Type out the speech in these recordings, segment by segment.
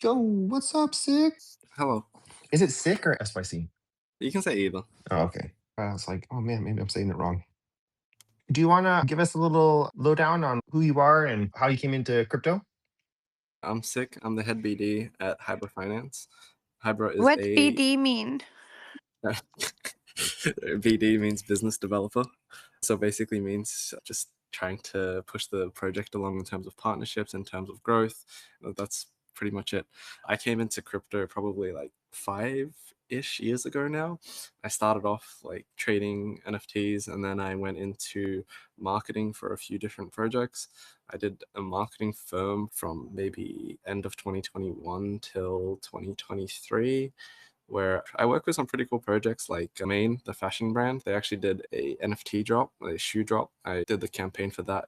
Yo, what's up, Sick? Hello. Is it Sick or SYC? You can say either. Oh, okay. I was like, oh man, maybe I'm saying it wrong. Do you want to give us a little lowdown on who you are and how you came into crypto? I'm sick. I'm the head BD at Hybra Finance. Hybra is What's a BD mean? BD means business developer. So basically means just trying to push the project along in terms of partnerships, in terms of growth. That's pretty much it. I came into crypto probably like 5-ish years ago now. I started off like trading NFTs and then I went into marketing for a few different projects. I did a marketing firm from maybe end of 2021 till 2023 where I work with some pretty cool projects like Main, the fashion brand. They actually did a NFT drop, a shoe drop. I did the campaign for that.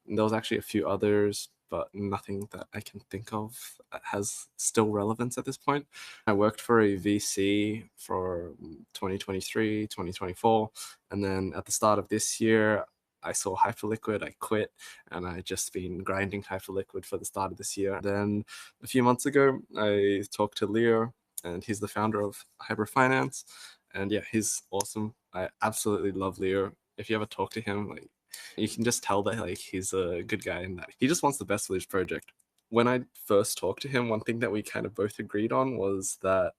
And there was actually a few others, but nothing that I can think of that has still relevance at this point. I worked for a VC for 2023, 2024, and then at the start of this year, I saw Hyperliquid, I quit, and I just been grinding Hyperliquid for the start of this year. Then a few months ago, I talked to Leo, and he's the founder of Hybra Finance. And yeah, he's awesome. I absolutely love Leo. If you ever talk to him, like you can just tell that like he's a good guy and that he just wants the best for his project. When I first talked to him, one thing that we kind of both agreed on was that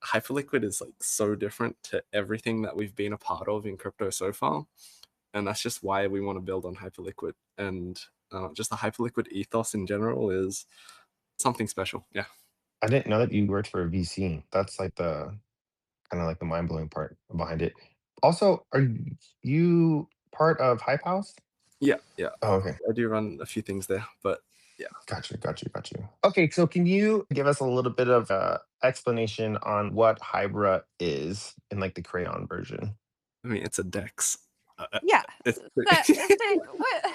Hyperliquid is like so different to everything that we've been a part of in crypto so far. And that's just why we want to build on Hyperliquid. And just the Hyperliquid ethos in general is something special. Yeah. I didn't know that you worked for a VC. That's like the kind of like the mind blowing part behind it. Also, are you part of Hype House? Yeah. Yeah. Oh, okay. I do run a few things there, but yeah. Got you. Okay, so can you give us a little bit of explanation on what Hybra is in like the crayon version? I mean, it's a Dex. Yeah. It's What?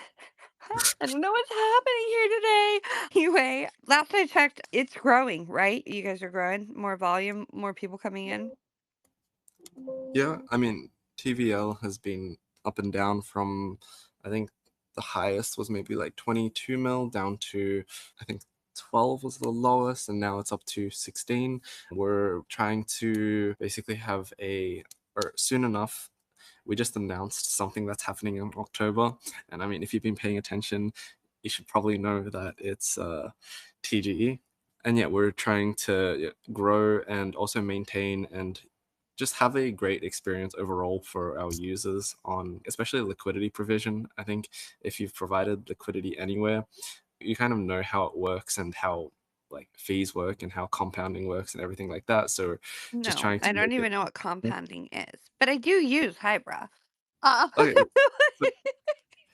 I don't know what's happening here today. Anyway, last I checked, it's growing, right? You guys are growing, more volume, more people coming in. yeah. I mean, TVL has been up and down from, I think the highest was maybe like 22 mil down to, I think 12 was the lowest, and now it's up to 16. We're trying to basically have or soon enough, we just announced something that's happening in October. And I mean, if you've been paying attention, you should probably know that it's TGE. And yet we're trying to grow and also maintain and just have a great experience overall for our users on especially liquidity provision. I think if you've provided liquidity anywhere, you kind of know how it works and how like fees work and how compounding works and everything like that. So just No, trying to I make don't it even know what compounding is, but I do use Hybra. Uh, okay. So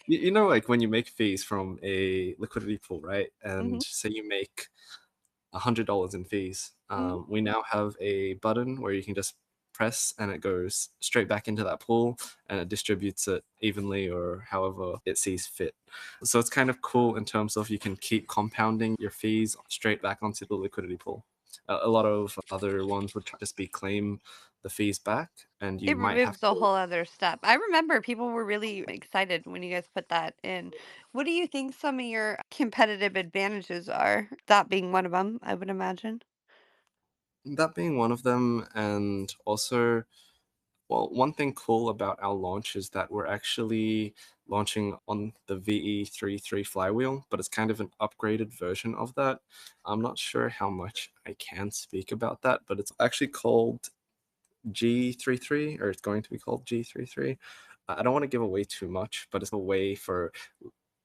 you know, like when you make fees from a liquidity pool, right? And mhm, say you make $100 in fees. mhm. We now have a button where you can just press and it goes straight back into that pool and it distributes it evenly or however it sees fit. So it's kind of cool in terms of you can keep compounding your fees straight back onto the liquidity pool. A lot of other ones would just be claim the fees back and you It might have removes a to. whole other step. I remember people were really excited when you guys put that in. What do you think some of your competitive advantages are? That being one of them, I would imagine. That being one of them, and also, well, one thing cool about our launch is that we're actually launching on the VE33 flywheel, but it's kind of an upgraded version of that. I'm not sure how much I can speak about that, but it's actually called G33, or it's going to be called G33. I don't want to give away too much, but it's a way for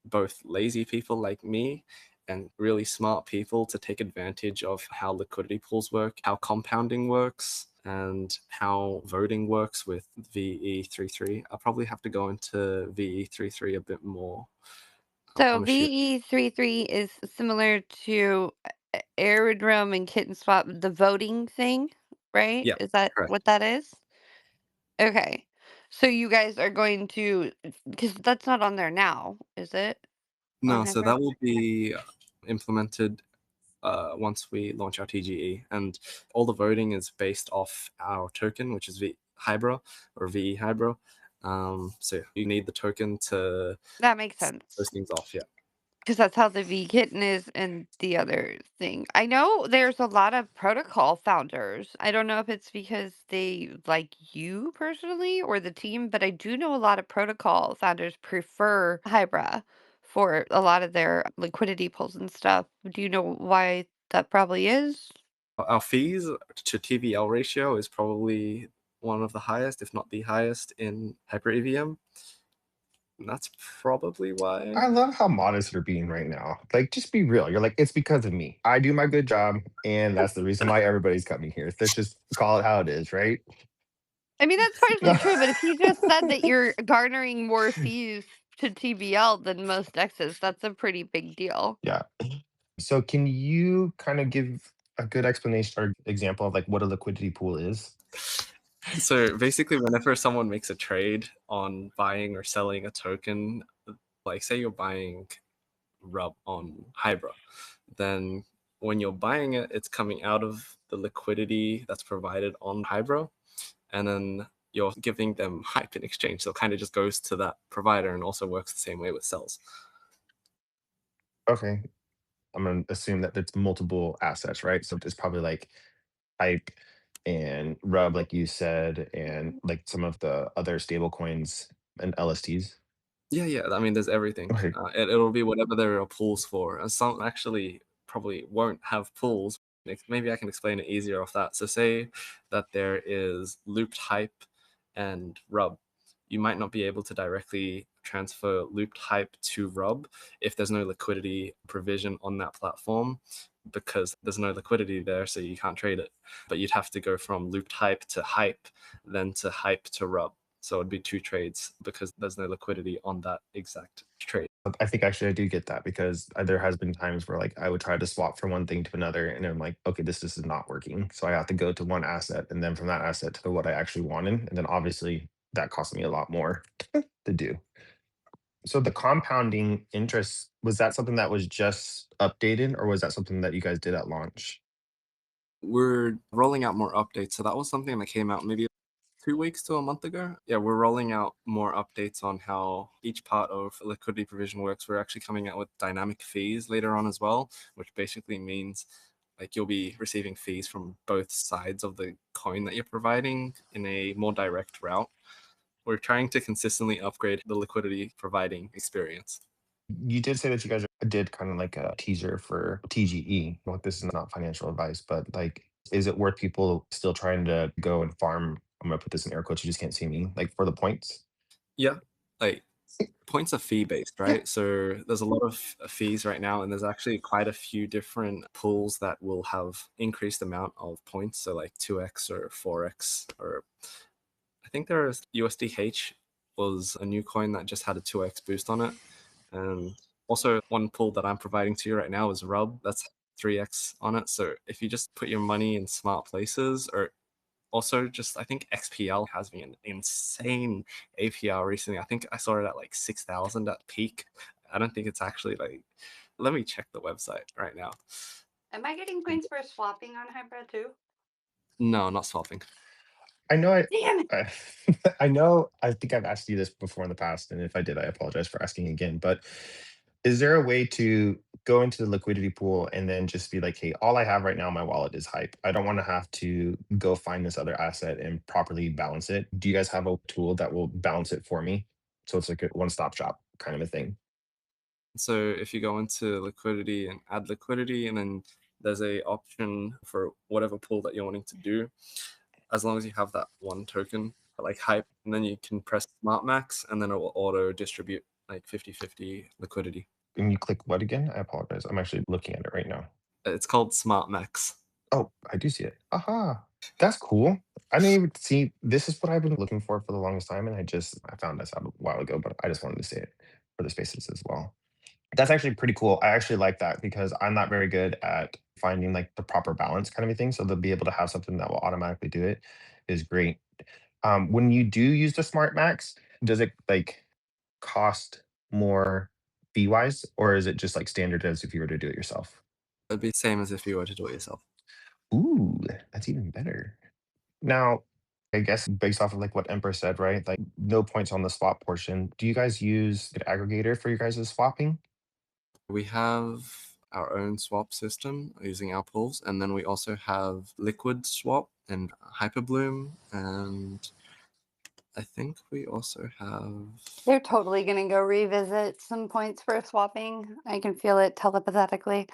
both lazy people like me and really smart people to take advantage of how liquidity pools work, how compounding works, and how voting works with VE33. I'll probably have to go into VE33 a bit more So on a few. VE33 is similar to Aerodrome and Kitten Swap, the voting thing, right? Yeah, Is that correct. what that is? Okay. So you guys are going to, because that's not on there now, is it? On No, so Hyper? that will be implemented once we launch our TGE, and all the voting is based off our token, which is Hybra or VE Hybra. So you need the token to That makes set those sense. things off. Yeah. 'Cause that's how the V kitten is and the other thing. I know there's a lot of protocol founders. I don't know if it's because they like you personally or the team, but I do know a lot of protocol founders prefer Hybra for a lot of their liquidity pools and stuff. Do you know why that probably is? Our fees to TVL ratio is probably one of the highest, if not the highest, in Hyper EVM. And that's probably why. I love how modest you're being right now. Like, just be real. You're like, it's because of me. I do my good job, and that's the reason why everybody's coming here. Let's just call it how it is, right? I mean, that's partially true, but if you just said that you're garnering more fees to TVL than most exes, that's a pretty big deal. Yeah. So can you kind of give a good explanation or example of like what a liquidity pool is? So basically, whenever someone makes a trade on buying or selling a token, like say you're buying Rub on Hybra, then when you're buying it, it's coming out of the liquidity that's provided on Hybra, and then you're giving them hype in exchange. So it kind of just goes to that provider and also works the same way with sells. Okay. I'm gonna assume that it's multiple assets, right? So it's probably like Hype and Rub, like you said, and like some of the other stable coins and LSTs. Yeah, yeah. I mean, there's everything. Okay. It'll be whatever there are pools for. And some actually probably won't have pools. Maybe I can explain it easier off that. So say that there is looped hype and rub. You might not be able to directly transfer looped hype to rub if there's no liquidity provision on that platform because there's no liquidity there, so you can't trade it. But you'd have to go from looped hype, then to hype to rub. So it'd be two trades because there's no liquidity on that exact trade. I think actually I do get that because there has been times where like I would try to swap from one thing to another, and I'm like, okay, this is not working. So I have to go to one asset, and then from that asset to what I actually wanted, and then obviously that cost me a lot more to do. So the compounding interest, was that something that was just updated, or was that something that you guys did at launch? We're rolling out more updates. So that was something that came out maybe 2 weeks to a month ago. Yeah, we're rolling out more updates on how each part of liquidity provision works. We're actually coming out with dynamic fees later on as well, which basically means like you'll be receiving fees from both sides of the coin that you're providing in a more direct route. We're trying to consistently upgrade the liquidity providing experience. You did say that you guys did kind of like a teaser for TGE. Well, this is not financial advice, but like, is it worth people still trying to go and farm? I'm gonna put this in air quotes. You just can't see me. Like for the points. Yeah, like points are fee based, right? So there's a lot of fees right now, and there's actually quite a few different pools that will have increased amount of points. So like 2x or 4x, or I think there's USDH was a new coin that just had a 2x boost on it. And also one pool that I'm providing to you right now is Rub. That's 3x on it. So if you just put your money in smart places, or also just I think XPL has been an insane APR recently. I think I saw it at like 6,000 at peak. I don't think it's actually like, let me check the website right now. Am I getting points for swapping on Hybrid too? No, not swapping. I know Damn it. I, I know I think I've asked you this before in the past, and if I did, I apologize for asking again. But is there a way to go into the liquidity pool and then just be like, hey, all I have right now in my wallet is hype. I don't want to have to go find this other asset and properly balance it. Do you guys have a tool that will balance it for me? So it's like a one-stop shop kind of a thing. So if you go into liquidity and add liquidity, and then there's a option for whatever pool that you're wanting to do, as long as you have that one token, like hype, and then you can press smart max, and then it will auto distribute like 50-50 liquidity. And you click what again? I apologize. I'm actually looking at it right now. It's called smart max. Oh, I do see it. Aha. That's cool. I didn't even see this is what I've been looking for the longest time. And I found this out a while ago, but I just wanted to say it for the spaces as well. That's actually pretty cool. I actually like that because I'm not very good at finding like the proper balance kind of a thing. So to be able to have something that will automatically do it is great. When you do use the Smart Max, does it like cost more fee wise, or is it just like standard as if you were to do it yourself? It'd be the same as if you were to do it yourself. Ooh, that's even better. Now, I guess based off of like what Emperor said, right? Like no points on the swap portion. Do you guys use an aggregator for your guys' swapping? We have our own swap system using our pools, and then we also have Liquid Swap and Hyperbloom, and I think we also have. They're totally gonna go revisit some points for swapping. I can feel it telepathically.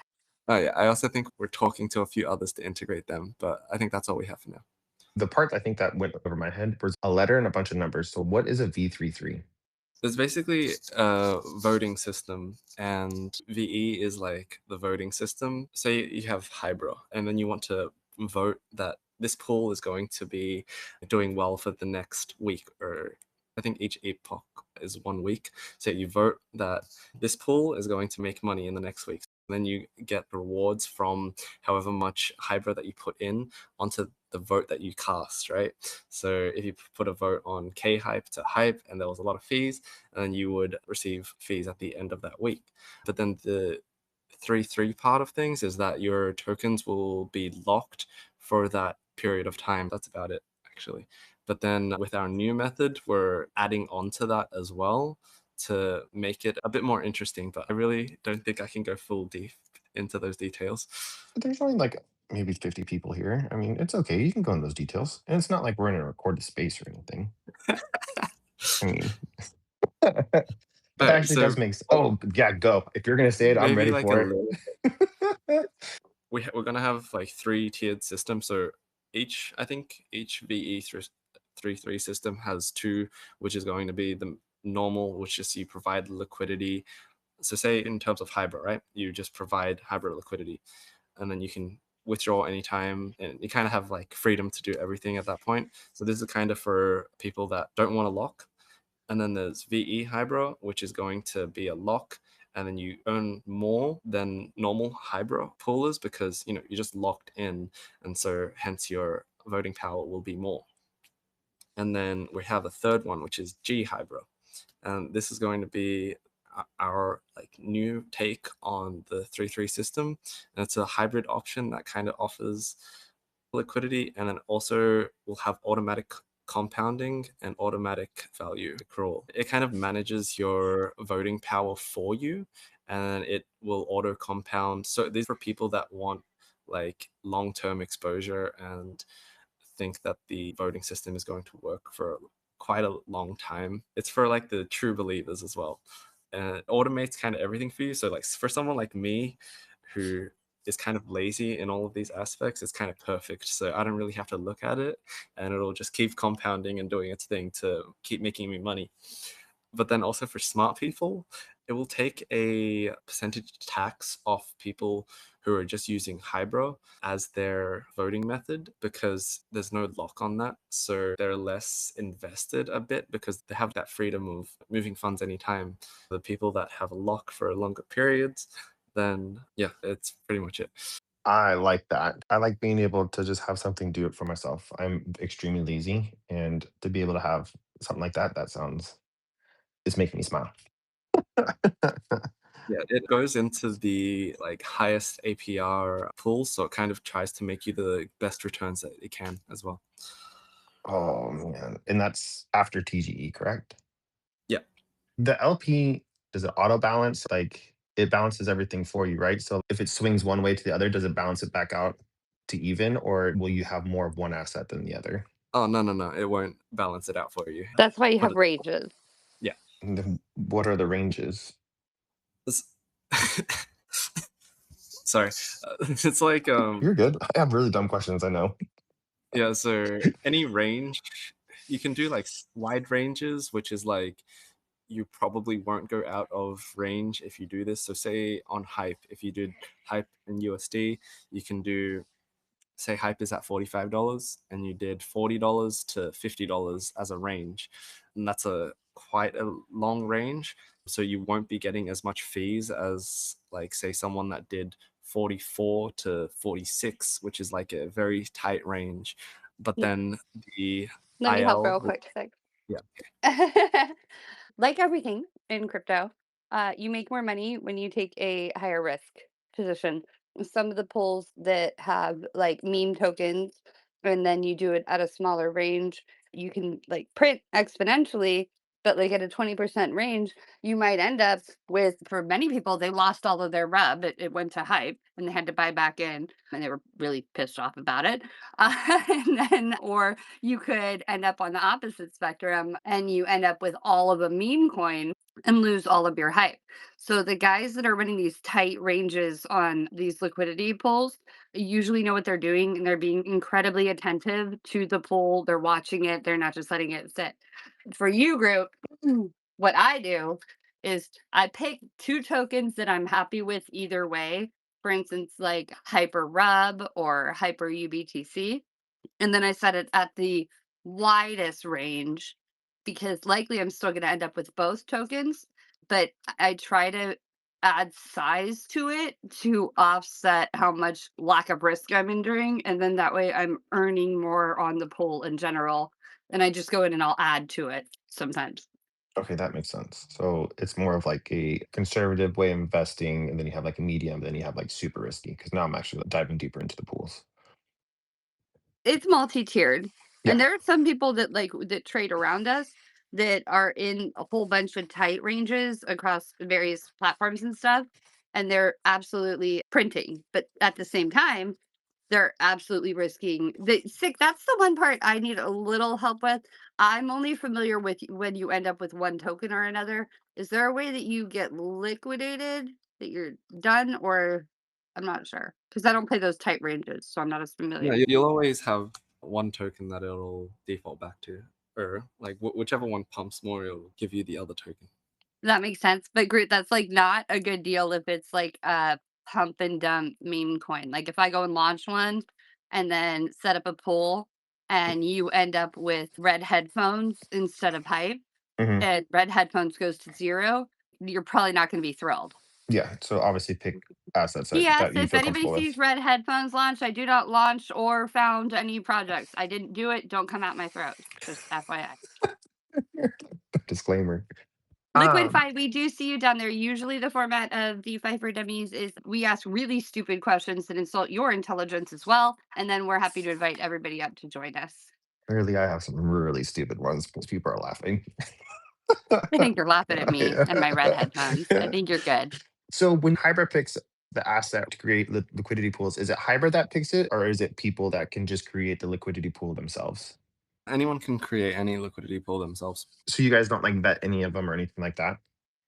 Oh yeah, I also think we're talking to a few others to integrate them, but I think that's all we have for now. The part I think that went over my head was a letter and a bunch of numbers. So what is a V33? There's basically a voting system, and VE is like the voting system. Say you have Hybra, and then you want to vote that this pool is going to be doing well for the next week, or I think each epoch is 1 week. So you vote that this pool is going to make money in the next week. Then you get rewards from however much Hybra that you put in onto the vote that you cast, right? So if you put a vote on K hype to hype and there was a lot of fees, and you would receive fees at the end of that week. But then the 3-3 part of things is that your tokens will be locked for that period of time. That's about it, actually. But then with our new method, we're adding on to that as well to make it a bit more interesting. But I really don't think I can go full deep into those details. There's only like maybe 50 people here. I mean, it's okay. You can go in those details. And it's not like we're in a recorded space or anything. I mean, but All that right, actually does so make Oh, yeah, go. If you're going to say it, I'm maybe ready like a for little. it. We're gonna have like three tiered systems. So I think each VE 3 3 system has two, which is going to be the normal, which is you provide liquidity. So say in terms of Hybrid, right? You just provide Hybrid liquidity, and then you can withdraw anytime, and you kind of have like freedom to do everything at that point. So this is kind of for people that don't want to lock. And then there's VE Hybrid, which is going to be a lock, and then you earn more than normal Hybrid poolers because you're just locked in, and so hence your voting power will be more. And then we have a third one, which is G Hybrid, and this is going to be our like new take on the 3-3 system, and it's a hybrid option that kind of offers liquidity, and then also will have automatic compounding and automatic value accrual. It kind of manages your voting power for you, and it will auto compound. So these are people that want like long-term exposure and think that the voting system is going to work for quite a long time. It's for like the true believers as well. And it automates kind of everything for you. So like for someone like me who is kind of lazy in all of these aspects, it's kind of perfect. So I don't really have to look at it, and it'll just keep compounding and doing its thing to keep making me money. But then also for smart people, it will take a percentage tax off people who are just using Hybro as their voting method because there's no lock on that. So they're less invested a bit because they have that freedom of moving funds anytime. The people that have a lock for longer periods, then yeah, it's pretty much it. I like that. I like being able to just have something do it for myself. I'm extremely lazy, and to be able to have something like that, that sounds it's making me smile. Yeah, it goes into the like highest APR pool, so it kind of tries to make you the best returns that it can as well. Oh man. And that's after TGE, correct? Yeah. The LP, does it auto balance? Like it balances everything for you, right? So if it swings one way to the other, does it balance it back out to even, or will you have more of one asset than the other? Oh, no, no, no. It won't balance it out for you. That's why you But have ranges. yeah. And then what are the ranges? It's- Sorry. It's like You're good. I have really dumb questions, I know. yeah, so any range you can do like wide ranges, which is like you probably won't go out of range if you do this. So say on hype, if you did hype in USD, you can do say hype is at $45 and you did $40 to $50 as a range, and that's a quite a long range, so you won't be getting as much fees as like say someone that did 44 to 46, which is like a very tight range. But L- then the Let me help IL real will, quick. Sec. yeah. Like everything in crypto, you make more money when you take a higher risk position. Some of the pools that have like meme tokens, and then you do it at a smaller range, you can like print exponentially. But like at a 20% range, you might end up with, for many people, they lost all of their rub. It went to hype and they had to buy back in and they were really pissed off about it. And then, or you could end up on the opposite spectrum and you end up with all of a meme coin and lose all of your hype. So the guys that are running these tight ranges on these liquidity pools usually know what they're doing and they're being incredibly attentive to the pool. They're watching it, they're not just letting it sit. For you, group, what I do is I pick two tokens that I'm happy with either way. For instance, like Hyper Rub or Hyper UBTC. And then I set it at the widest range because likely I'm still going to end up with both tokens, but I try to add size to it to offset how much lack of risk I'm enduring. And then that way I'm earning more on the pool in general. And I just go in and I'll add to it sometimes. Okay, that makes sense. So it's more of like a conservative way of investing, and then you have like a medium, then you have like super risky. Because now I'm actually diving deeper into the pools. It's multi-tiered, and Yeah. there are some people that, like, that trade around us that are in a whole bunch of tight ranges across various platforms and stuff, and they're absolutely printing, but at the same time, they're absolutely risking the sick. That's the one part I need a little help with. I'm only familiar with when you end up with one token or another. Is there a way that you get liquidated, that you're done, or I'm not sure because I don't play those tight ranges, so I'm not as Yeah, familiar. you'll always have one token that it'll default back to, or like whichever one pumps more, it'll give you the other token. That makes sense, but Groot, that's, like, not a good deal if it's, like, a pump and dump meme coin. Like, if I go and launch one and then set up a pool and you end up with red headphones instead of hype, Hmm. and red headphones goes to 0, you're probably not gonna be thrilled. Yeah. So obviously pick assets P.S. that you If feel anybody comfortable sees with. red headphones launch, I do not launch or found any projects. I didn't do it, don't come at my throat, just FYI. Disclaimer. Liquid Um, Fight, we do see you down there. Usually, the format of DeFi for Dummies is we ask really stupid questions that insult your intelligence as well, and then we're happy to invite everybody up to join us. Clearly, I have some really stupid ones because people are laughing. I think you're laughing at me and my red headphones. I Yeah. think you're good. So when Hybra picks the asset to create liquidity pools, is it Hybra that picks it, or is it people that can just create the liquidity pool themselves? Anyone can create any liquidity pool themselves. So you guys don't like vet any of them or anything like that?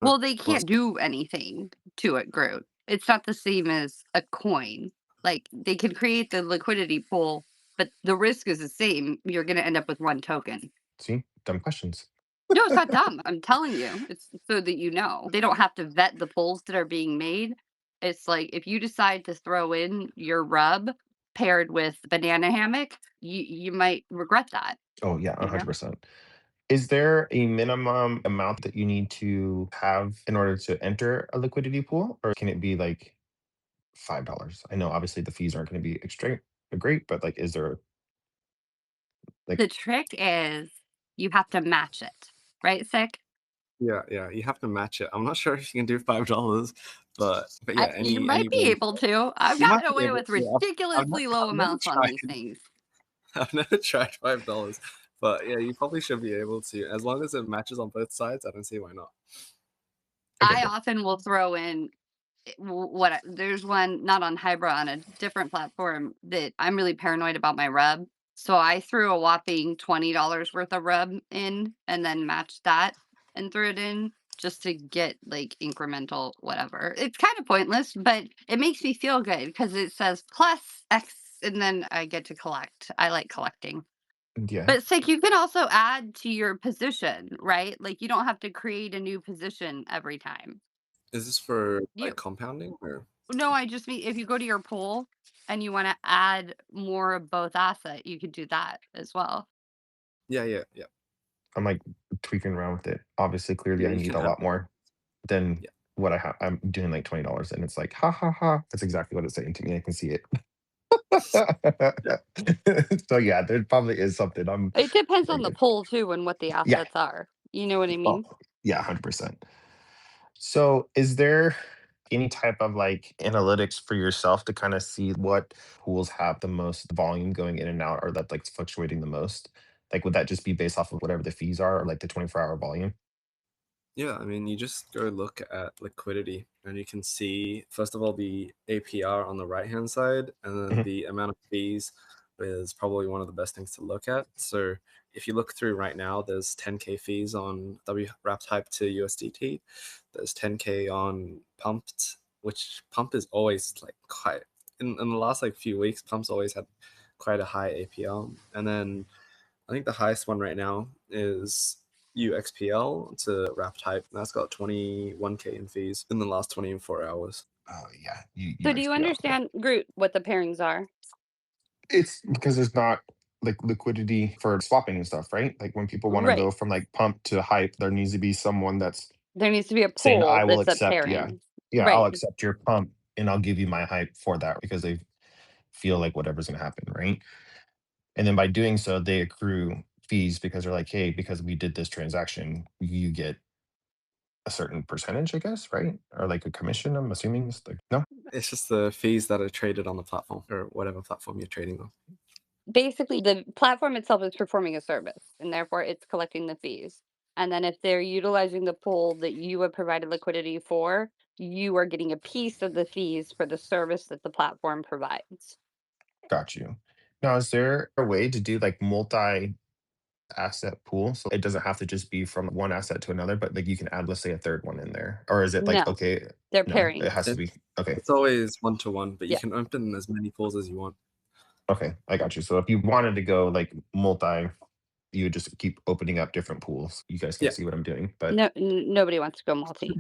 Well, they Well, can't do anything to it, Groot. It's not the same as a coin. Like they can create the liquidity pool, but the risk is the same. You're going to end up with one token. See, dumb questions. No, it's not dumb. I'm telling you. It's so that you know. They don't have to vet the polls that are being made. It's like if you decide to throw in your rub paired with banana hammock, you might regret that, Oh yeah, you know? 100%. Is there a minimum amount that you need to have in order to enter a liquidity pool, or can it be like $5? I know obviously the fees aren't going to be extra great, but like, is there like, The trick is you have to match it, right, Sick? yeah, you have to match it. I'm not sure if you can do $5, but yeah, You any might be range. able to. I've You might gotten be away able with to. ridiculously low I've never amounts on tried. these things. I've never tried $5, but yeah, you probably should be able to as long as it matches on both sides. I don't see why not. okay, I good. often will throw in there's one not on Hybra on a different platform that I'm really paranoid about my rub. So I threw a whopping $20 worth of rub in and then matched that and threw it in just to get like incremental whatever. It's kind of pointless, but it makes me feel good because it says plus X and then I get to collect. I like collecting. Yeah. But it's like you can also add to your position, right? Like you don't have to create a new position every time. Is this for like You compounding or? No, I just mean if you go to your pool and you wanna add more of both asset, you could do that as well. Yeah. I'm like tweaking around with it. Obviously, clearly, Yeah, I you need can a add lot more. more than Yeah. what I have. I'm doing like $20, and it's like, ha ha ha. That's exactly what it's saying to me. I can see it. Yeah. So yeah, there probably is something. I'm It depends on the thinking. pool too and what the Yeah. assets are. You know what I Oh, mean? yeah, 100%. So, is there any type of like analytics for yourself to kind of see what pools have the most volume going in and out, or that like fluctuating the most? Like, would that just be based off of whatever the fees are or like the 24-hour volume? Yeah, I mean, you just go look at liquidity and you can see, first of all, the APR on the right hand side, and then Mhm. the amount of fees is probably one of the best things to look at. So if you look through right now, there's 10K fees on W wrapped hype to USDT, there's 10K on pumped, which pump is always like quite, in the last like few weeks, pump's always had quite a high APR. And then I think the highest one right now is UXPL to wrap type. And that's got 21K in fees in the last 24 hours. Oh yeah, So do you UXPL. Yeah. understand, Groot, what the pairings are? It's because there's not like liquidity for swapping and stuff, right? Like when people want to Right. go from like pump to hype, there needs to be someone that's There needs to be a saying, pool I will that's a accept, yeah, pairing. yeah, I'll Right. accept your pump and I'll give you my hype for that because they feel like whatever's gonna happen, right? And then by doing so, they accrue fees because they're like, hey, because we did this transaction, you get a certain percentage, I guess, right? Or like a commission, I'm assuming. It's like, no? It's just the fees that are traded on the platform or whatever platform you're trading on. Basically, the platform itself is performing a service, and therefore it's collecting the fees. And then if they're utilizing the pool that you have provided liquidity for, you are getting a piece of the fees for the service that the platform provides. Got you. Now, is there a way to do like multi asset pool? So it doesn't have to just be from one asset to another, but like you can add, let's say, a third one in there. Or is it like, No, okay, they're no, it pairings. has to be It's okay. it's always one to one, but you Yeah. can open as many pools as you want. Okay, I got you. So if you wanted to go like multi, you would just keep opening up different pools. You guys Yeah. can't see what I'm doing, but No, nobody wants to go multi.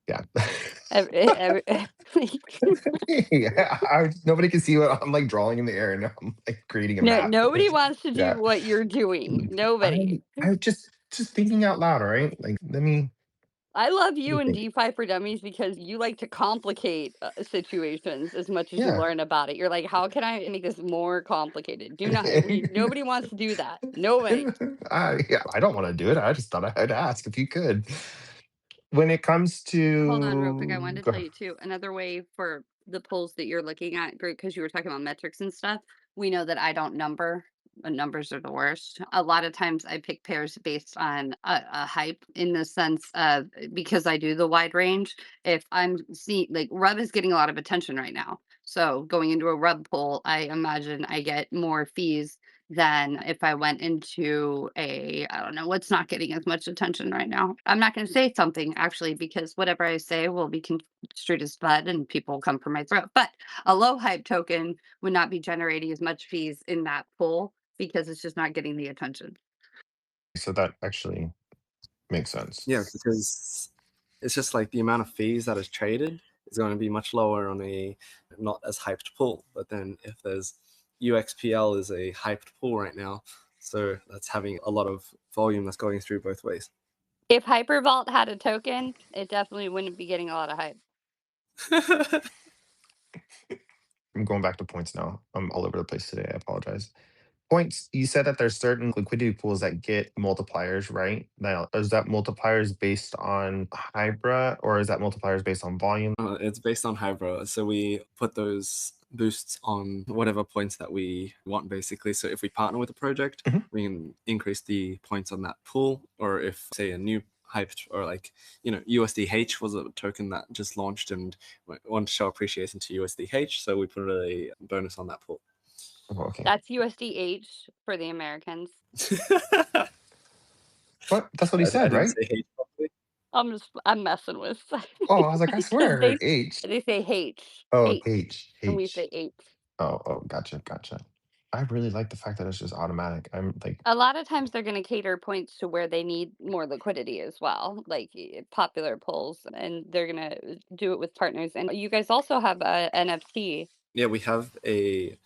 yeah. Every Yeah, nobody can see what I'm like drawing in the air and I'm like creating a no, map. nobody wants to do Yeah. what you're doing. Nobody. I just thinking out loud, all right? Like I love let you me and think. DeFi for Dummies because you like to complicate situations as much as you Yeah. learn about it. You're like, how can I make this more complicated? Do not. Nobody wants to do that. Nobody. Yeah, I don't want to do it. I just thought I'd ask if you could. When it comes Hold on real quick, I to wanted to go tell ahead. you too, another way for the polls that you're looking at, great, because you were talking about metrics and stuff. We know that I don't number. Numbers are the worst. A lot of times I pick pairs based on a hype in the sense of because I do the wide range. If I'm seeing like rub is getting a lot of attention right now. So going into a rub poll, I imagine I get more fees than if I went into a I don't know, what's not getting as much attention right now. I'm not gonna say something actually because whatever I say will be construed as FUD and people will come for my throat. But a low hype token would not be generating as much fees in that pool because it's just not getting the attention. So that actually makes sense. Yeah, because it's just like the amount of fees that is traded is going to be much lower on a not as hyped pool. But then if there's UXPL is a hyped pool right now, so that's having a lot of volume that's going through both ways. If Hypervault had a token, it definitely wouldn't be getting a lot of hype. I'm going back to points now. I'm all over the place today. I apologize. Points, you said that there's certain liquidity pools that get multipliers, right? Now, is that multipliers based on Hybra or is that multipliers based on volume? It's based on Hybra, so we put those boosts on whatever points that we want, basically. So if we partner with a project, Mhm. we can increase the points on that pool. Or if, say, a new hyped or like USDH was a token that just launched and wanted to show appreciation to USDH, so we put a bonus on that pool. Oh, okay. That's USDH for the Americans. What? That's what he I said, didn't right? say H properly. I'm messing with Oh, I was like, I swear because I heard H. they say Oh, H, H, and we say H. H. Oh, gotcha, gotcha. I really like the fact that it's just automatic. I'm like, A lot of times they're gonna cater points to where they need more liquidity as well, like, popular pulls, and they're gonna do it with partners, and you guys also have a NFT. Yeah, we have a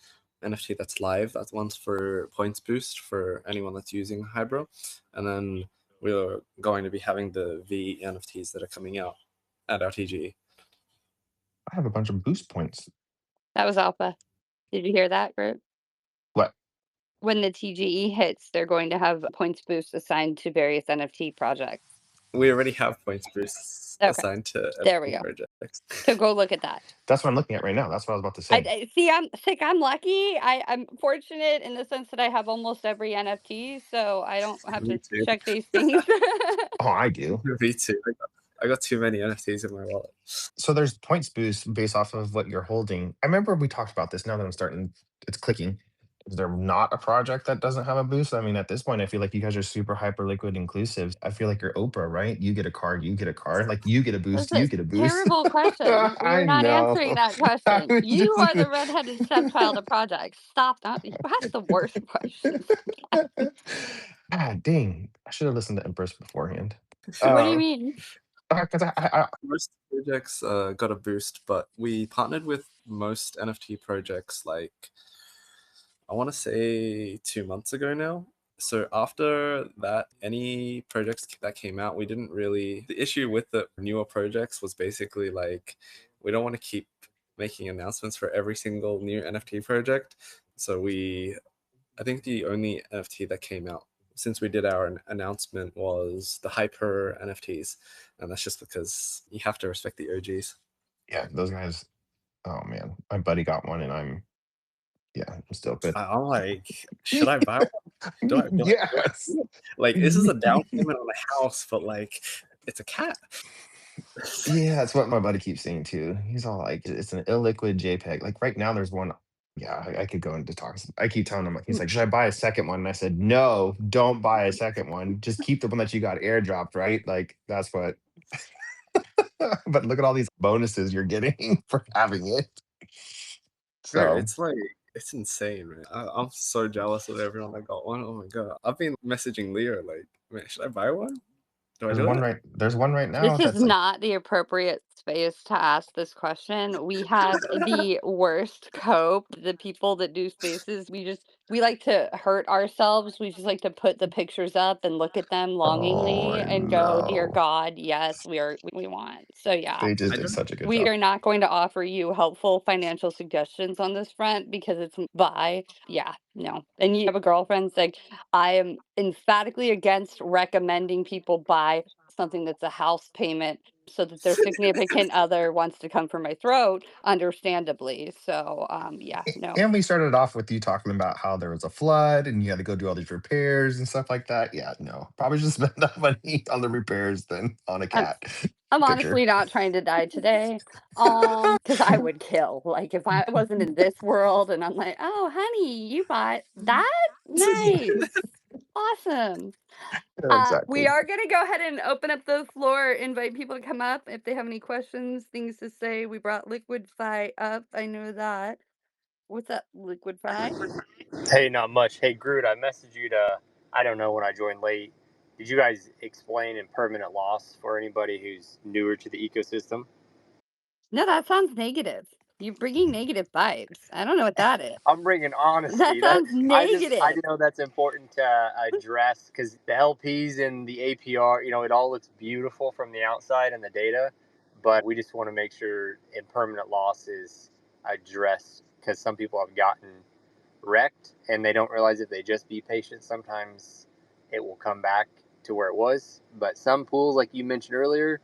NFT that's live. That's one's for points boost for anyone that's using Hybra, and then we're going to be having the V NFTs that are coming out at our TGE. I have a bunch of boost points. That was alpha. Did you hear that, Group? What? When the TGE hits, they're going to have points boost assigned to various NFT projects. We already have points boosts Okay, assigned to there we NFT go. projects. So go look at that. That's what I'm looking at right now. That's what I was about to I, say. I see. I'm lucky. I'm fortunate in the sense that I have almost every NFT, so I don't have Me to too. check these things. Oh, I do. Me too. I got too many NFTs in my wallet. So there's points boost based off of what you're holding. I remember we talked about this. Now that I'm starting, it's clicking. Is there not a project that doesn't have a boost? I mean, at this point, I feel like you guys are super hyper liquid inclusive. I feel like you're Oprah, right? You get a card, you get a card. Like you get a That's boost, you a get a boost. terrible question. We I are not know. answering that I question. was You just are the redheaded stepchild of projects. Stop that. You ask the worst questions. ah, dang. I should have listened to Empress beforehand. What do you Um, mean? because I Most projects got a boost, but we partnered with most NFT projects like I want to say 2 months ago now. So after that, any projects that came out, we didn't really. The issue with the newer projects was basically like we don't want to keep making announcements for every single new NFT project. So I think the only NFT that came out since we did our announcement was the Hyper NFTs, and that's just because you have to respect the OGs. yeah, those guys. Oh man, my buddy got one, and yeah, I'm still pissed. I'm like, should I buy one? Do I Yes. do it? Like, this is a down payment on a house, but like, it's a cat. Yeah, that's what my buddy keeps saying too. He's all like, "It's an illiquid JPEG." Like right now, there's one. Yeah, I could go into talks. I keep telling him, like, he's like, "Should I buy a second one?" And I said, "No, don't buy a second one. Just keep the one that you got airdropped, right? Like that's what." But look at all these bonuses you're getting for having it. Bro, So it's like it's insane, man. I'm so jealous of everyone that got one. Oh my god, I've been messaging Leo like, man, should I buy one? Do I do it? there's one right This now is that's like, not the appropriate space to ask this question. We have the worst cope. The people that do spaces, we like to hurt ourselves. We just like to put the pictures up and look at them oh longingly and go, "Dear no, God, yes, we want." So yeah, they just I did don't. such a good we job. are not going to offer you helpful financial suggestions on this front because it's buy. Yeah, no. And you have a girlfriend, it's like I am emphatically against recommending people buy something that's a house payment so that their significant other wants to come for my throat, understandably. So, yeah, no. And we started off with you talking about how there was a flood and you had to go do all these repairs and stuff like that. Yeah, no, probably just spend that money on the repairs than on a I'm cat I'm picture. honestly not trying to die today. Because I would kill. Like if I wasn't in this world and I'm like, "Oh, honey, you bought that? Nice. Awesome." We Exactly. are gonna go ahead and open up the floor, invite people to come up if they have any questions, things to say. We brought Liquidify up. I know that. What's up, Liquidify? Hey, not much. Hey, Groot, I messaged you to, I don't know when I joined late. Did you guys explain impermanent loss for anybody who's newer to the ecosystem? No, that sounds negative. You're bringing negative vibes. I don't know what that is. I'm bringing That honesty. That sounds I negative. know that's important to address because the LPs and the APR, it all looks beautiful from the outside and the data, but we just want to make sure impermanent loss is addressed because some people have gotten wrecked and they don't realize if they just be patient, sometimes it will come back to where it was. But some pools, like you mentioned earlier,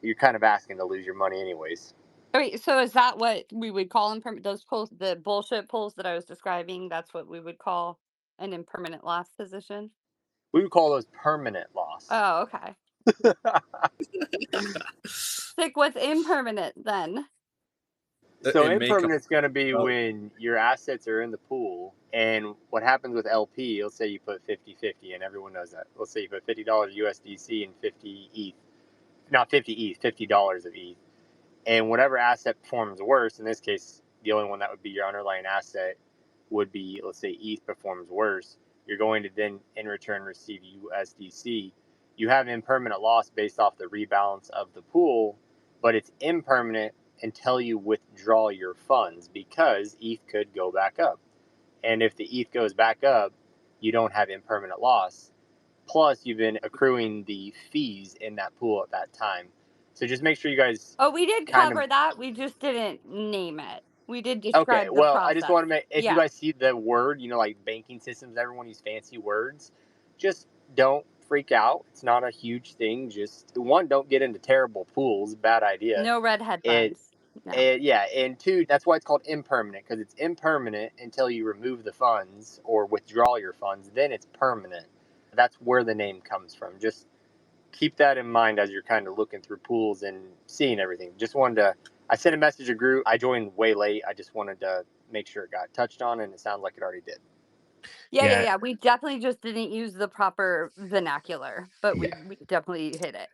you're kind of asking to lose your money anyways. Wait, so is that what we would call those polls, the bullshit polls that I was describing? That's what we would call an impermanent loss position? We would call those permanent loss. Oh, okay. Stick with impermanent then. So In makeup. impermanent's going to be when your assets are in the pool, and what happens with LP, let's say you put 50-50, and everyone knows that. Let's say you put $50 USDC and 50 ETH. Not 50 ETH, $50 of ETH. And whatever asset performs worse, in this case, the only one that would be your underlying asset would be, let's say ETH performs worse, you're going to then in return receive USDC. You have impermanent loss based off the rebalance of the pool, but it's impermanent until you withdraw your funds because ETH could go back up. And if the ETH goes back up, you don't have impermanent loss. Plus, you've been accruing the fees in that pool at that time. So just make sure you guys Oh, we did kind of. cover that. We just didn't name it. We did Okay, describe the well, I just process. want to make, if you Yeah. guys see the word, like banking systems, everyone use fancy words. Just don't freak out. It's not a huge thing. Just one, don't get into terrible pools. Bad idea. No redhead And buns. No. yeah, and two, that's why it's called impermanent, because it's impermanent until you remove the funds or withdraw your funds. Then it's permanent. That's where the name comes from. Just keep that in mind as you're kind of looking through pools and seeing everything. Just wanted to, I sent a message to group. I joined way late. I just wanted to make sure it got touched on, and it sounds like it already did. Yeah, Yeah. We definitely just didn't use the proper vernacular, but yeah, we definitely hit it.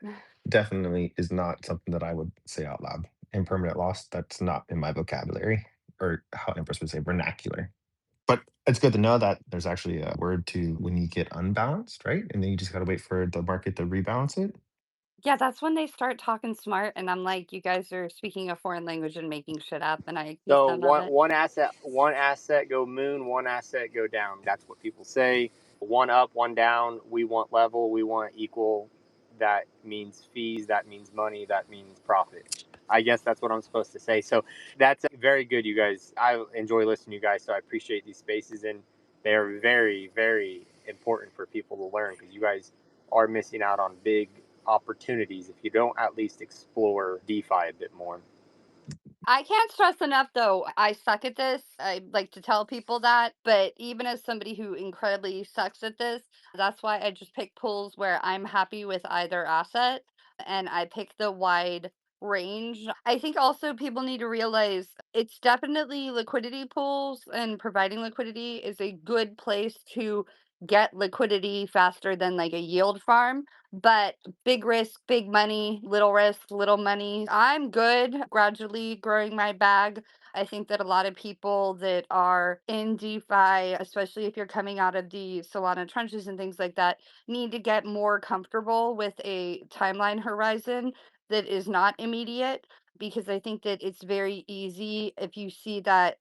definitely is not something that I would say out loud. Impermanent loss, that's not in my vocabulary, or how Empress would say vernacular. But it's good to know that there's actually a word to when you get unbalanced, right? And then you just gotta wait for the market to rebalance it. Yeah, that's when they start talking smart, and I'm like, you guys are speaking a foreign language and making shit up, and I accuse So them of it. one asset go moon, one asset go down. That's what people say. One up, one down. We want level. We want equal. That means fees. That means money. That means profit. I guess that's what I'm supposed to say. So that's very good, you guys. I enjoy listening to you guys. So I appreciate these spaces, and they are very, very important for people to learn, because you guys are missing out on big opportunities if you don't at least explore DeFi a bit more. I can't stress enough though, I suck at this. I like to tell people that, but even as somebody who incredibly sucks at this, that's why I just pick pools where I'm happy with either asset and I pick the wide range. I think also people need to realize it's definitely liquidity pools, and providing liquidity is a good place to get liquidity faster than like a yield farm, but big risk, big money, little risk, little money. I'm good gradually growing my bag. I think that a lot of people that are in DeFi, especially if you're coming out of the Solana trenches and things like that, need to get more comfortable with a timeline horizon that is not immediate, because I think that it's very easy if you see that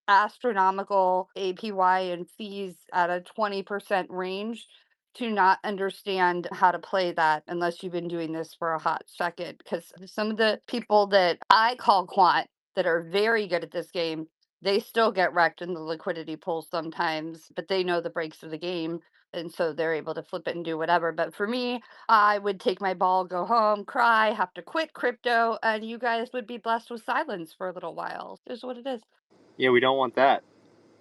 astronomical APY and fees at a 20% range to not understand how to play that unless you've been doing this for a hot second. Because some of the people that I call quant that are very good at this game, they still get wrecked in the liquidity pool sometimes, but they know the breaks of the game. And so they're able to flip it and do whatever. But for me, I would take my ball, go home, cry, have to quit crypto, and you guys would be blessed with silence for a little while. Is what it is. Yeah, we don't want that.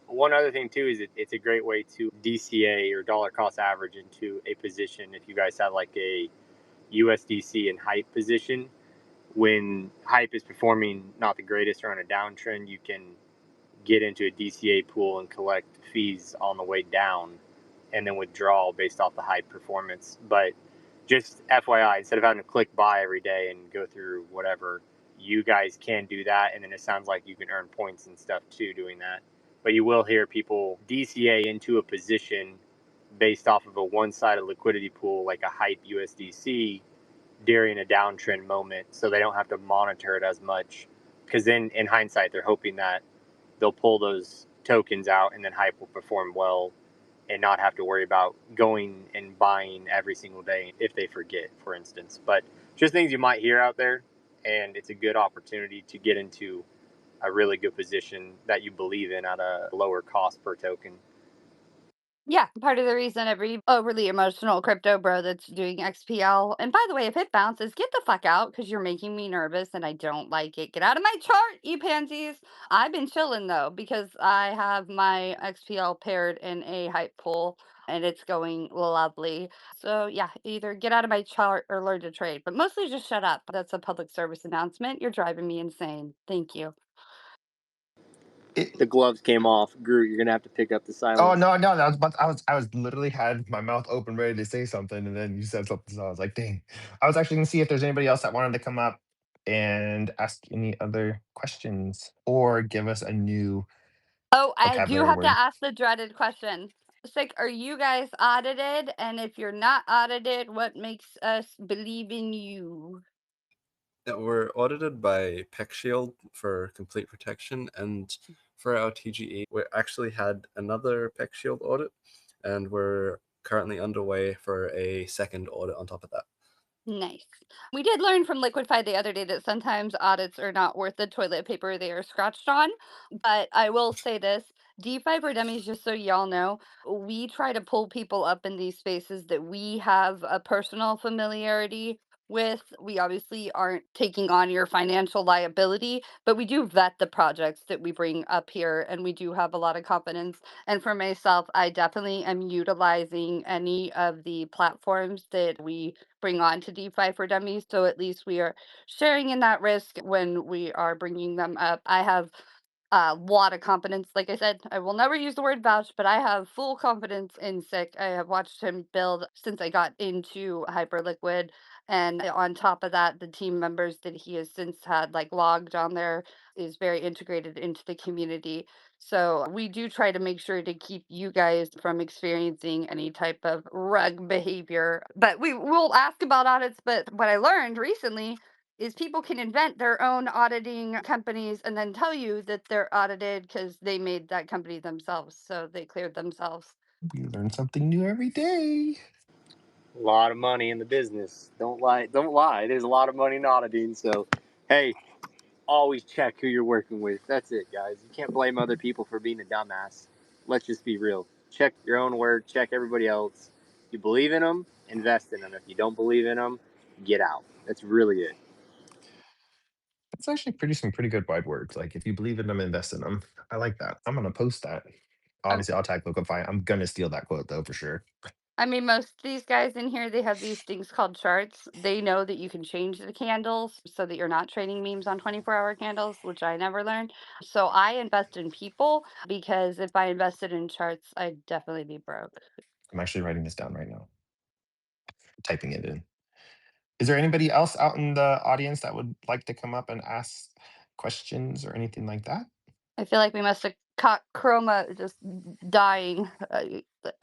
One other thing too is it's a great way to DCA or dollar cost average into a position. If you guys have like a USDC and hype position, when hype is performing not the greatest or on a downtrend, you can get into a DCA pool and collect fees on the way down, and then withdraw based off the hype performance. But just FYI, instead of having to click buy every day and go through whatever, you guys can do that. And then it sounds like you can earn points and stuff too doing that. But you will hear people DCA into a position based off of a one sided liquidity pool, like a hype USDC, during a downtrend moment. So they don't have to monitor it as much. Because then in hindsight, they're hoping that they'll pull those tokens out and then hype will perform well and not have to worry about going and buying every single day if they forget, for instance. But just things you might hear out there, and it's a good opportunity to get into a really good position that you believe in at a lower cost per token. Yeah, part of the reason every overly emotional crypto bro that's doing XPL. And by the way, if it bounces, get the fuck out because you're making me nervous and I don't like it. Get out of my chart, you pansies. I've been chilling though because I have my XPL paired in a hype pool and it's going lovely. So yeah, either get out of my chart or learn to trade, but mostly just shut up. That's a public service announcement. You're driving me insane. Thank you. The gloves came off. Groot, you're gonna have to pick up the Oh silence. no, no, that was but I was literally had my mouth open ready to say something, and then you said something, so I was like, dang. I was actually gonna see if there's anybody else that wanted to come up and ask any other questions or give us a new Oh, I do vocabulary have to word. ask the dreaded question. It's like, are you guys audited? And if you're not audited, what makes us believe in you? Yeah, we're audited by PeckShield for complete protection, and for our TGE, we actually had another PeckShield audit, and we're currently underway for a second audit on top of that. Nice. We did learn from Liquidify the other day that sometimes audits are not worth the toilet paper they are scratched on. But I will say this, DeFi for Dummies, just so y'all know, we try to pull people up in these spaces that we have a personal familiarity with. We obviously aren't taking on your financial liability, but we do vet the projects that we bring up here, and we do have a lot of confidence. And for myself, I definitely am utilizing any of the platforms that we bring on to DeFi for Dummies. So at least we are sharing in that risk when we are bringing them up. I have a lot of confidence. Like I said, I will never use the word vouch, but I have full confidence in Sick. I have watched him build since I got into Hyperliquid. And on top of that, the team members that he has since had like logged on there is very integrated into the community. So we do try to make sure to keep you guys from experiencing any type of rug behavior. But we will ask about audits. But what I learned recently is people can invent their own auditing companies and then tell you that they're audited because they made that company themselves. So they cleared themselves. We learn something new every day. A lot of money in the business. Don't lie. Don't lie. There's a lot of money in auditing. So, hey, always check who you're working with. That's it, guys. You can't blame other people for being a dumbass. Let's just be real. Check your own work. Check everybody else. If you believe in them, invest in them. If you don't believe in them, get out. That's really it. It's actually some pretty good wide words. Like if you believe in them, invest in them. I like that. I'm gonna post that. I, Obviously, I'll tag Liquify. I'm gonna steal that quote though for sure. I mean, most of these guys in here, they have these things called charts. They know that you can change the candles so that you're not trading memes on 24-hour candles, which I never learned. So I invest in people because if I invested in charts, I'd definitely be broke. I'm actually writing this down right now, typing it in. Is there anybody else out in the audience that would like to come up and ask questions or anything like that? I feel like we must have caught Chroma just dying. I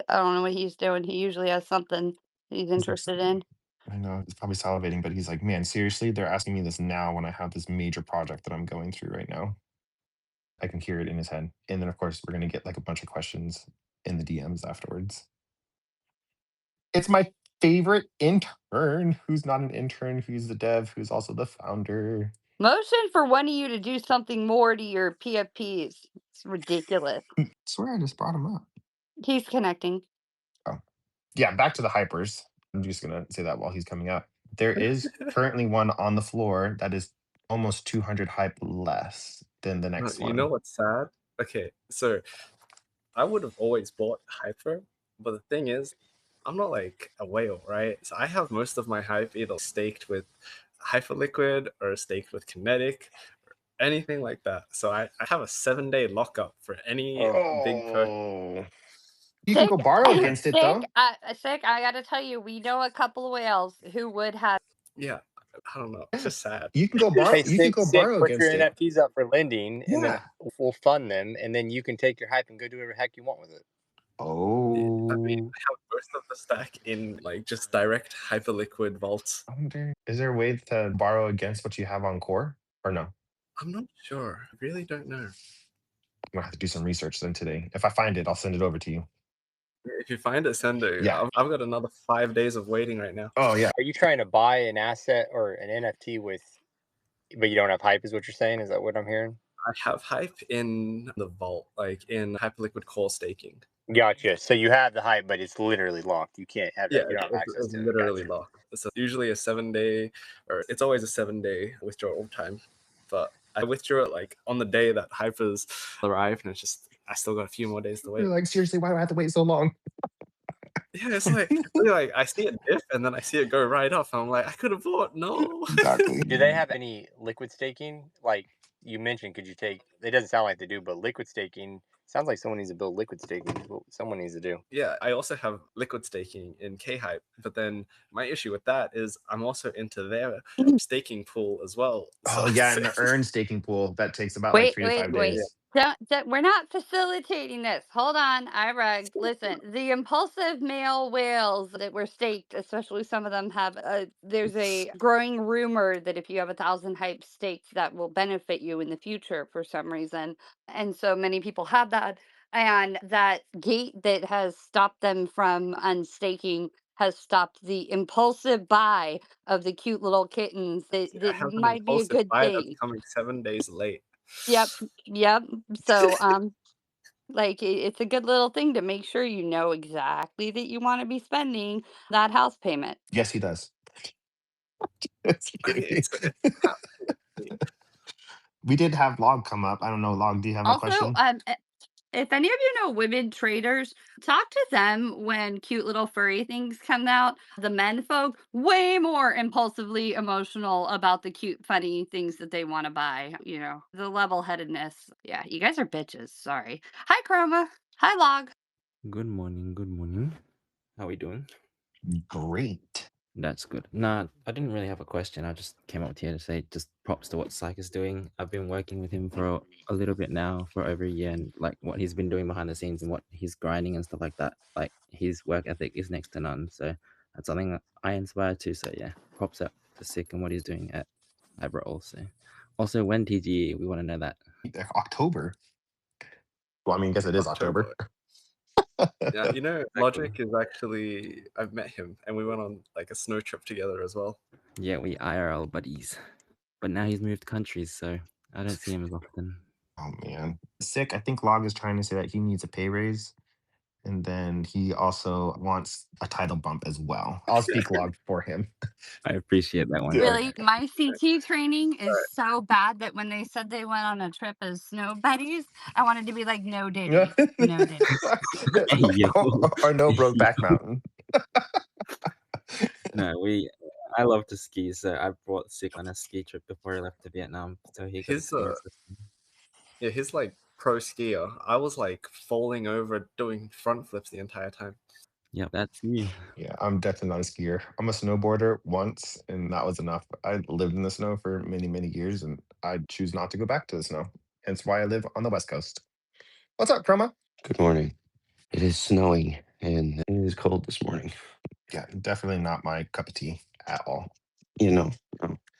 don't know what he's doing. He usually has something he's He's like, interested in. I know he's probably salivating, but he's like, man, seriously, they're asking me this now when I have this major project that I'm going through right now. I can hear it in his head. And then, of course, we're going to get like a bunch of questions in the DMs afterwards. It's my favorite intern who's not an intern, who's the dev, who's also the founder. Motion for one of you to do something more to your PFPs. It's ridiculous. Swear I just brought him up. He's connecting. Oh, yeah, back to the hypers. I'm just going to say that while he's coming up. There is currently one on the floor that is almost 200 hype less than the next You know one. what's sad? Okay, so I would have always bought Hybra, but the thing is, I'm not like a whale, right? So I have most of my hype either staked with Hyperliquid or staked with Kinetic or anything like that. So I have a 7-day lockup for any big purchase. Oh, you can go borrow against it though. Sick. I gotta tell you, we know a couple of whales who would have. Yeah, I don't know. It's just sad. You can go borrow. Hey, You can go sick. borrow Put your against it. NFTs up for lending, and then Yeah. we'll fund them, and then you can take your hype and go do whatever the heck you want with it. I mean, Oh, I have most of the stack in like just direct Hyperliquid vaults. I wonder, is there a way to borrow against what you have on core or no? I'm not sure. I really don't know. I'm gonna have to do some research then today. If I find it, I'll send it over to you. If you find it, send it. Yeah. I've got another 5 days of waiting right now. Oh yeah. Are you trying to buy an asset or an NFT with, but you don't have hype? Is what you're saying? Is that what I'm hearing? I have hype in the vault, like in Hyperliquid core staking. Gotcha. So you have the hype, but it's literally locked. You can't have that. Yeah, You don't have access it's to it. literally Gotcha. locked. It's usually a 7-day, or it's always a 7-day withdrawal time. But I withdrew it like on the day that Hypers arrived, and it's just I still got a few more days to wait. You're like, seriously, why do I have to wait so long? Yeah, it's like I see it dip and then I see it go right up. And I'm like, I could have bought. No. Exactly. Do they have any liquid staking? Like you mentioned, could you take? It doesn't sound like they do, but liquid staking sounds like someone needs to build liquid staking. Is what someone needs to do. Yeah, I also have liquid staking in K-Hype, but then my issue with that is I'm also into their staking pool as well. Oh yeah, and the earn staking pool that takes about like Wait, 3 to 5 wait. days. We're not facilitating this. Hold on, Irag. Listen, the impulsive male whales that were staked, especially some of them have. There's a growing rumor that if you have 1,000 hype staked, that will benefit you in the future for some reason, and so many people have that. And that gate that has stopped them from unstaking has stopped the impulsive buy of the cute little kittens. I That have an might be a impulsive good buy that's thing. coming 7 days late. Yep. So Like, it's a good little thing to make sure you know exactly that you wanna be spending that house payment. Yes, he does. It's great. It's absolutely We did have Log come up. I don't know, Log, do you have a Also, question? if any of you know women traders, talk to them when cute little furry things come out. The men folk, way more impulsively emotional about the cute, funny things that they wanna buy, the level-headedness. Yeah, you guys are bitches, sorry. Hi, Chroma. Hi, Log. Good morning, good morning. How we doing? Great. That's good. Nah, I didn't really have a question. I just came up here to say just props to what Psych is doing. I've been working with him for a little bit now, for over a year, and like what he's been doing behind the scenes and what he's grinding and stuff like that. Like his work ethic is next to none. So that's something that I inspire to. So yeah, props up to Sick and what he's doing at Hybra also. Also, when TG, we want to know that. October. Well, I mean, I guess it is October. October. Yeah, Logic is actually, I've met him and we went on like a snow trip together as well. Yeah, we IRL buddies. But now he's moved countries, so I don't see him as often. Oh man. Sick. I think Log is trying to say that he needs a pay raise. And then he also wants a title bump as well. I'll speak Log for him. I appreciate that one. Yeah. Really, my CT training is so bad that when they said they went on a trip as snow buddies, I wanted to be like, "No Yeah. diddy, no diddy." Hey, yo. Or no Brokeback Mountain. No, I love to ski, so I brought Sick on a ski trip before he left to Vietnam, so he could His experience this. yeah, his like pro skier, I was like falling over doing front flips the entire time. Yep, that's you. Yeah, I'm definitely not a skier. I'm a snowboarder once, and that was enough. I lived in the snow for many, many years, and I choose not to go back to the snow. Hence why I live on the West Coast. What's up, Chroma? Good morning. It is snowing and it is cold this morning. Yeah, definitely not my cup of tea at all. No.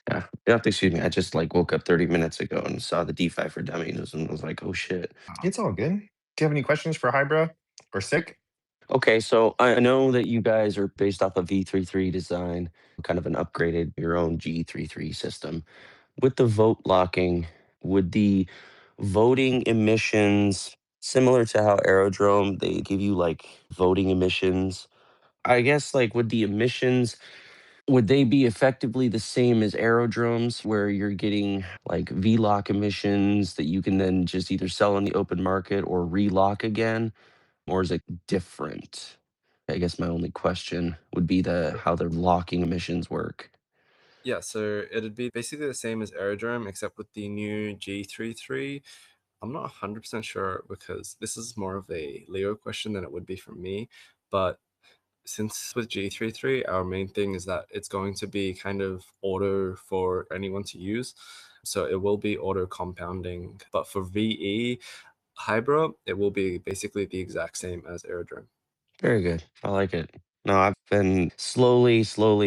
Yeah. You have to excuse me. I just like woke up 30 minutes ago and saw the DeFi for Dummies and was like, oh shit. It's all good. Do you have any questions for Hybra or Sick? Okay, so I know that you guys are based off of V33 design, kind of an upgraded your own G33 system. With the vote locking, would the voting emissions similar to how Aerodrome they give you like voting emissions? I guess like would the emissions would they be effectively the same as aerodromes where you're getting like VLOC emissions that you can then just either sell on the open market or relock again? Or is it different? I guess my only question would be the how the locking emissions work. Yeah, so it'd be basically the same as Aerodrome, except with the new G33. I'm not 100% sure because this is more of a Leo question than it would be from me. But since with G33, our main thing is that it's going to be kind of auto for anyone to use. So it will be auto compounding. But for VE Hybra, it will be basically the exact same as Aerodrome. Very good. I like it. No, I've been slowly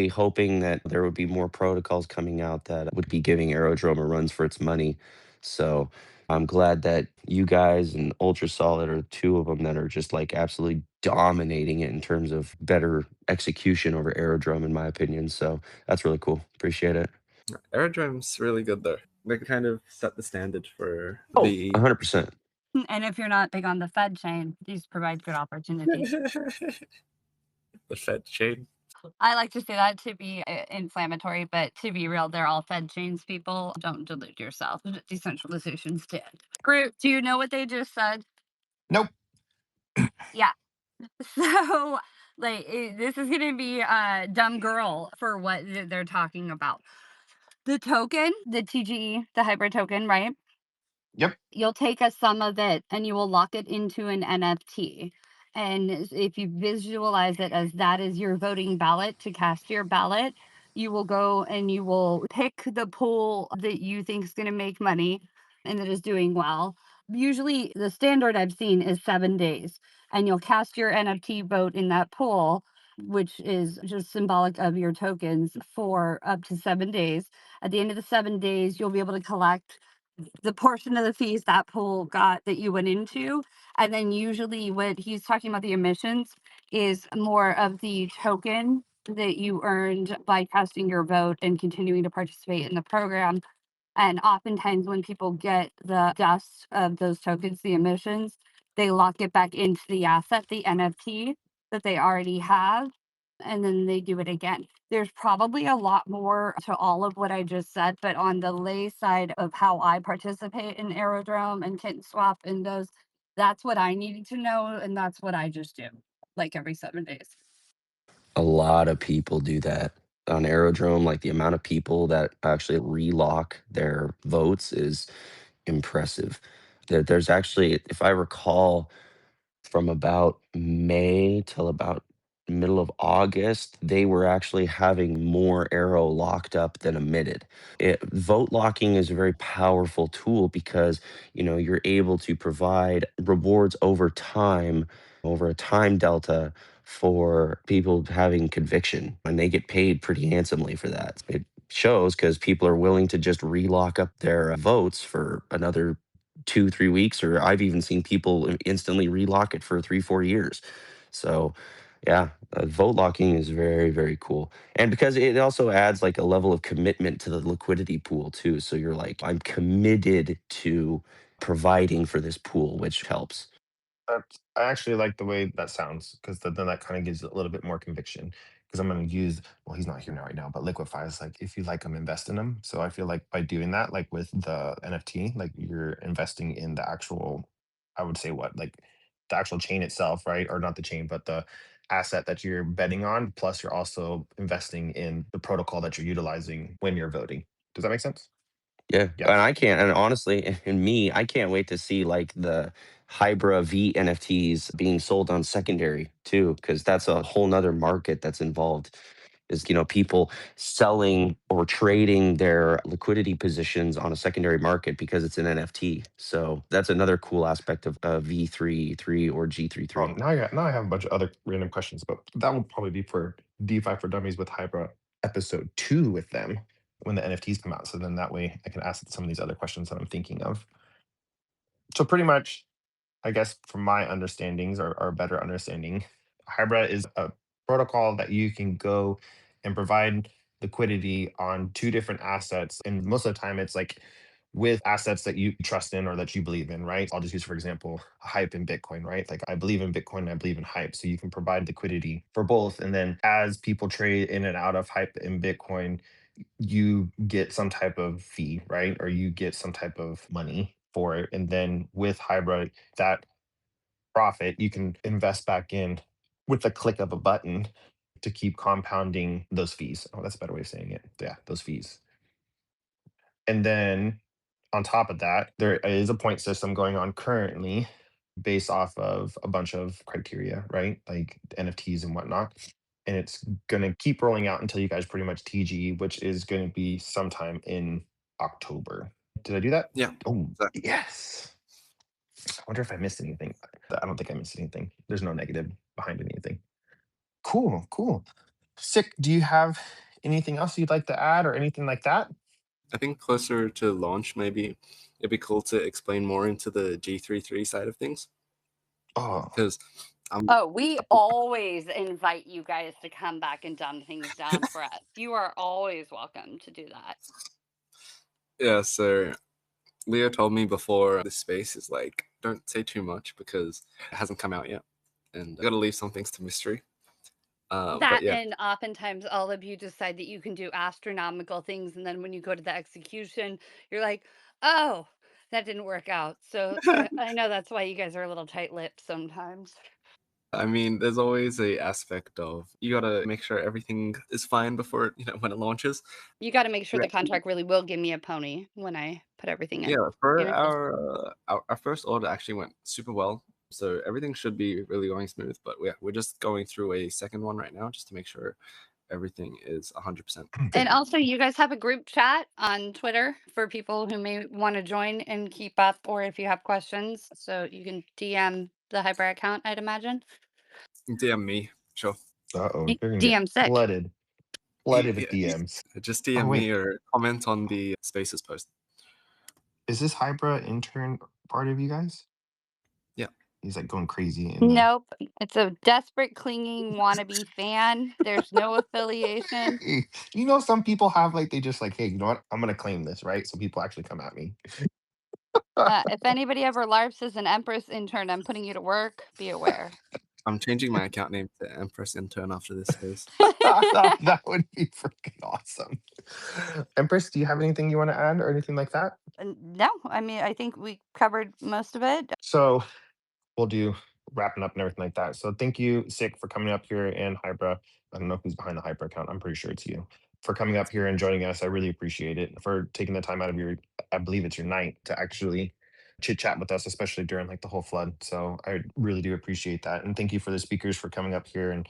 hoping that there would be more protocols coming out that would be giving Aerodrome a runs for its money. So I'm glad that you guys and Ultra Solid are two of them that are just like absolutely dominating it in terms of better execution over Aerodrome, in my opinion. So that's really cool. Appreciate it. Aerodrome's really good though. They kind of set the standard for Oh, VE. 100%. And if you're not big on the Fed chain, these provide good opportunities. The Fed chain. I like to say that to be inflammatory, but to be real, they're all Fed chains people. Don't delude yourself. Decentralization's dead. Groot, do you know what they just said? Nope. Yeah. So, like, this is going to be a dumb girl for what they're talking about. The token, the TGE, the hybrid token, right? Yep. You'll take a sum of it and you will lock it into an NFT. And if you visualize it as that is your voting ballot to cast your ballot, you will go and you will pick the pool that you think is going to make money and that is doing well. Usually, the standard I've seen is 7 days, and you'll cast your NFT vote in that pool, which is just symbolic of your tokens for up to 7 days. At the end of the 7 days, you'll be able to collect the portion of the fees that pool got that you went into. And then usually what he's talking about the emissions is more of the token that you earned by casting your vote and continuing to participate in the program. And oftentimes when people get the dust of those tokens, the emissions, they lock it back into the asset, the NFT that they already have, and then they do it again. There's probably a lot more to all of what I just said, but on the lay side of how I participate in Aerodrome and Kitten Swap and those, that's what I needed to know, and that's what I just do, like every 7 days. A lot of people do that on Aerodrome. Like the amount of people that actually relock their votes is impressive. There's actually, if I recall, from about May till about middle of August, they were actually having more arrow locked up than emitted. Vote locking is a very powerful tool because you're able to provide rewards over time, over a time delta for people having conviction, and they get paid pretty handsomely for that. It shows because people are willing to just relock up their votes for another 2, 3 weeks, or I've even seen people instantly relock it for 3, 4 years. So, yeah, vote locking is very, very cool. And because it also adds like a level of commitment to the liquidity pool too. So you're like, I'm committed to providing for this pool, which helps. I actually like the way that sounds because then that kind of gives it a little bit more conviction. Because I'm going to use, well, he's not here now right now, but Liquify is like, if you like him, invest in him. So I feel like by doing that, like with the NFT, like you're investing in the actual, I would say what, like the actual chain itself, right? Or not the chain, but the asset that you're betting on. Plus, you're also investing in the protocol that you're utilizing when you're voting. Does that make sense? Yeah, Yeah. and I can't, and honestly, and me, I can't wait to see like the Hybra V NFTs being sold on secondary too, because that's a whole nother market that's involved. Is people selling or trading their liquidity positions on a secondary market because it's an NFT. So that's another cool aspect of V33 or G33. Now I have a bunch of other random questions, but that will probably be for DeFi for Dummies with Hybra episode 2 with them when the NFTs come out. So then that way I can ask some of these other questions that I'm thinking of. So pretty much, I guess from my understandings or better understanding, Hybrid is a protocol that you can go and provide liquidity on two different assets. And most of the time it's like with assets that you trust in or that you believe in, right? I'll just use, for example, hype in Bitcoin, right? Like I believe in Bitcoin, and I believe in hype. So you can provide liquidity for both. And then as people trade in and out of hype in Bitcoin, you get some type of fee, right? Or you get some type of money for it. And then with hybrid, that profit you can invest back in with the click of a button to keep compounding those fees. Oh, that's a better way of saying it. Yeah, those fees. And then on top of that, there is a point system going on currently based off of a bunch of criteria, right? Like NFTs and whatnot. And it's going to keep rolling out until you guys pretty much TG, which is going to be sometime in October. Did I do that? Yeah, Oh, exactly. yes. I wonder if I missed anything. I don't think I missed anything. There's no negative behind anything. Cool, cool. Sick. Do you have anything else you'd like to add or anything like that? I think closer to launch, maybe it'd be cool to explain more into the G33 side of things Oh, because Oh, we always invite you guys to come back and dumb things down for us. You are always welcome to do that. yeah. So Leo told me before this space is like, don't say too much because it hasn't come out yet, and I got to leave some things to mystery. But That yeah, and oftentimes all of you decide that you can do astronomical things, and then when you go to the execution, you're like, "Oh, that didn't work out." So I know that's why you guys are a little tight-lipped sometimes. I mean, there's always a aspect of you gotta make sure everything is fine before when it launches. You got to make sure Yeah, the contract really will give me a pony when I put everything in. yeah. For You know? our first order actually went super well, so everything should be really going smooth. But yeah, we're just going through a second one right now just to make sure everything is 100%. And also, you guys have a group chat on Twitter for people who may want to join and keep up, or if you have questions, so you can DM the Hybrid account, I'd imagine. DM me, sure. uh-oh. You're going to get DM sick. flooded with Yeah, DMs. just Oh, DM me wait. or comment on the Spaces post. Is this Hybra intern part of you guys? Yeah. He's like going crazy in the. Nope. It's a desperate clinging wannabe fan. There's no affiliation. Some people have like, they just like, hey, you know what? I'm going to claim this, right? So people actually come at me. If anybody ever LARPs as an Empress intern, I'm putting you to work. Be aware. I'm changing my account name to Empress Intern after this space. That would be freaking awesome. Empress, do you have anything you want to add or anything like that? No, I mean, I think we covered most of it. So we'll do wrapping up and everything like that. So thank you, Sick, for coming up here, and Hybra. I don't know who's behind the Hybra account. I'm pretty sure it's you. For coming up here and joining us. I really appreciate it. For taking the time out of your, I believe it's your night, to actually chit chat with us, especially during like the whole flood. So I really do appreciate that. And thank you for the speakers for coming up here and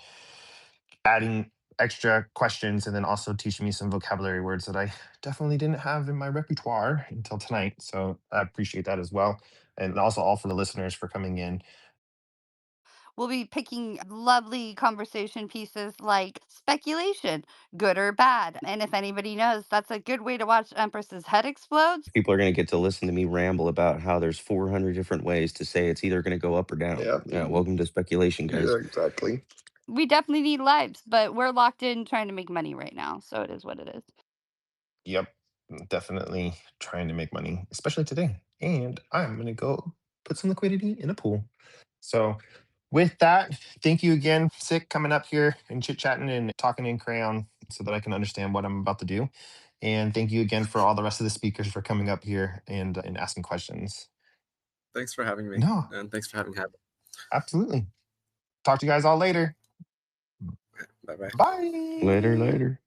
adding extra questions, and then also teaching me some vocabulary words that I definitely didn't have in my repertoire until tonight. So I appreciate that as well. And also all for the listeners for coming in. We'll be picking lovely conversation pieces like speculation, good or bad. And if anybody knows, that's a good way to watch Empress's head explode. People are going to get to listen to me ramble about how there's 400 different ways to say it's either going to go up or down. Yeah, welcome to speculation, guys. Exactly. We definitely need lives, but we're locked in trying to make money right now. So it is what it is. Yep. Definitely trying to make money, especially today. And I'm going to go put some liquidity in a pool. So, with that, thank you again, Sick, coming up here and chit chatting and talking in crayon so that I can understand what I'm about to do. And thank you again for all the rest of the speakers for coming up here and asking questions. Thanks for having me. No, And thanks for having Hybra. absolutely. Talk to you guys all later. Bye-bye. Bye. Later.